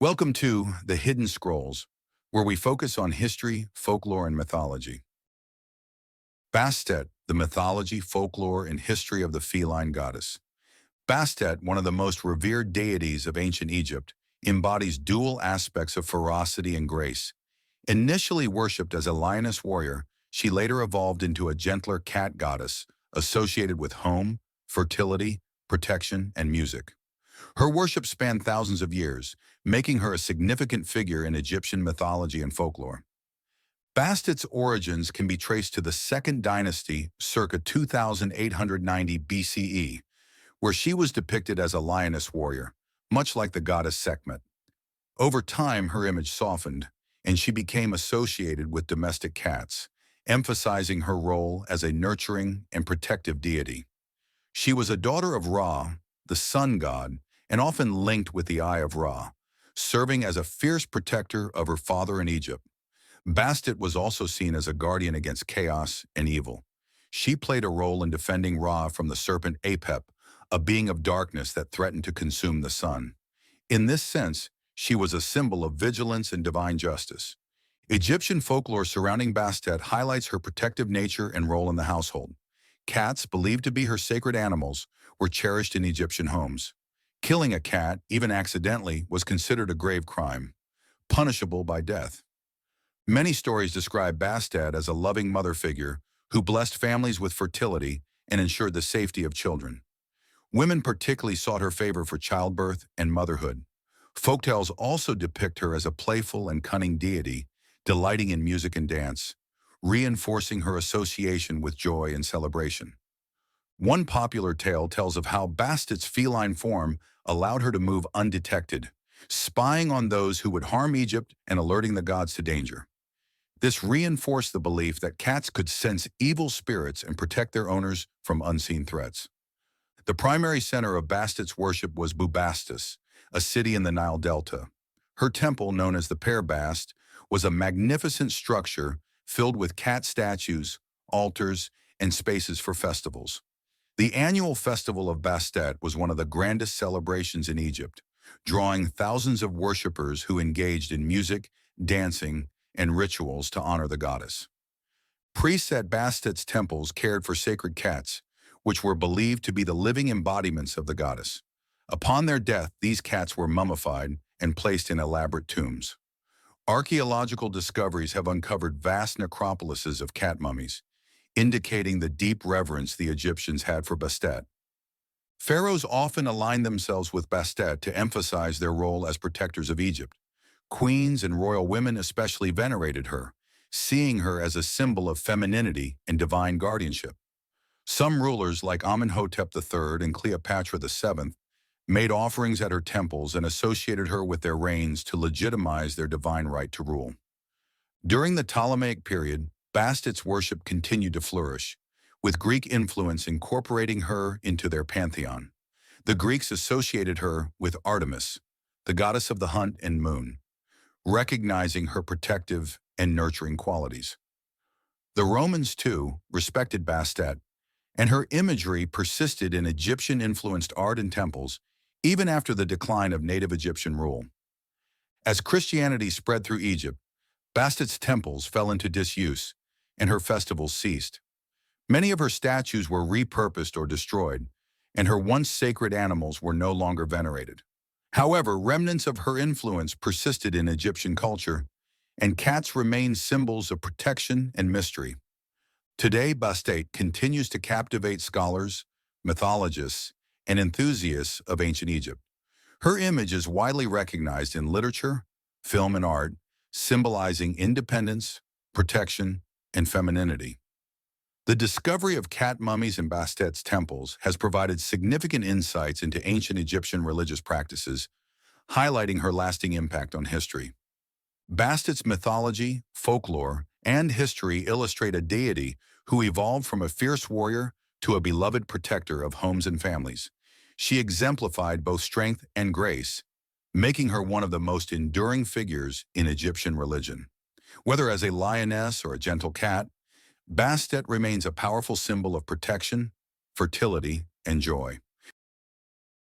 Welcome to The Hidden Scrolls, where we focus on history, folklore, and mythology. Bastet, the mythology, folklore, and history of the feline goddess. Bastet, one of the most revered deities of ancient Egypt, embodies dual aspects of ferocity and grace. Initially worshipped as a lioness warrior, she later evolved into a gentler cat goddess associated with home, fertility, protection, and music. Her worship spanned thousands of years, making her a significant figure in Egyptian mythology and folklore. Bastet's origins can be traced to the Second Dynasty circa 2890 BCE, where she was depicted as a lioness warrior, much like the goddess Sekhmet. Over time, her image softened, and she became associated with domestic cats, emphasizing her role as a nurturing and protective deity. She was a daughter of Ra, the sun god, and often linked with the Eye of Ra, serving as a fierce protector of her father in Egypt. Bastet was also seen as a guardian against chaos and evil. She played a role in defending Ra from the serpent Apep, a being of darkness that threatened to consume the sun. In this sense, she was a symbol of vigilance and divine justice. Egyptian folklore surrounding Bastet highlights her protective nature and role in the household. Cats, believed to be her sacred animals, were cherished in Egyptian homes. Killing a cat, even accidentally, was considered a grave crime, punishable by death. Many stories describe Bastet as a loving mother figure who blessed families with fertility and ensured the safety of children. Women particularly sought her favor for childbirth and motherhood. Folktales also depict her as a playful and cunning deity, delighting in music and dance, reinforcing her association with joy and celebration. One popular tale tells of how Bastet's feline form allowed her to move undetected, spying on those who would harm Egypt and alerting the gods to danger. This reinforced the belief that cats could sense evil spirits and protect their owners from unseen threats. The primary center of Bastet's worship was Bubastis, a city in the Nile Delta. Her temple, known as the Pear Bast, was a magnificent structure filled with cat statues, altars, and spaces for festivals. The annual festival of Bastet was one of the grandest celebrations in Egypt, drawing thousands of worshippers who engaged in music, dancing, and rituals to honor the goddess. Priests at Bastet's temples cared for sacred cats, which were believed to be the living embodiments of the goddess. Upon their death, these cats were mummified and placed in elaborate tombs. Archaeological discoveries have uncovered vast necropolises of cat mummies, indicating the deep reverence the Egyptians had for Bastet. Pharaohs often aligned themselves with Bastet to emphasize their role as protectors of Egypt. Queens and royal women especially venerated her, seeing her as a symbol of femininity and divine guardianship. Some rulers, like Amenhotep III and Cleopatra VII, made offerings at her temples and associated her with their reigns to legitimize their divine right to rule. During the Ptolemaic period, Bastet's worship continued to flourish, with Greek influence incorporating her into their pantheon. The Greeks associated her with Artemis, the goddess of the hunt and moon, recognizing her protective and nurturing qualities. The Romans, too, respected Bastet, and her imagery persisted in Egyptian-influenced art and temples even after the decline of native Egyptian rule. As Christianity spread through Egypt, Bastet's temples fell into disuse, and her festivals ceased. Many of her statues were repurposed or destroyed, and her once sacred animals were no longer venerated. However, remnants of her influence persisted in Egyptian culture, and cats remained symbols of protection and mystery. Today, Bastet continues to captivate scholars, mythologists, and enthusiasts of ancient Egypt. Her image is widely recognized in literature, film, and art, symbolizing independence, protection, and femininity. The discovery of cat mummies in Bastet's temples has provided significant insights into ancient Egyptian religious practices, highlighting her lasting impact on history. Bastet's mythology, folklore, and history illustrate a deity who evolved from a fierce warrior to a beloved protector of homes and families. She exemplified both strength and grace, making her one of the most enduring figures in Egyptian religion. Whether as a lioness or a gentle cat, Bastet remains a powerful symbol of protection, fertility, and joy.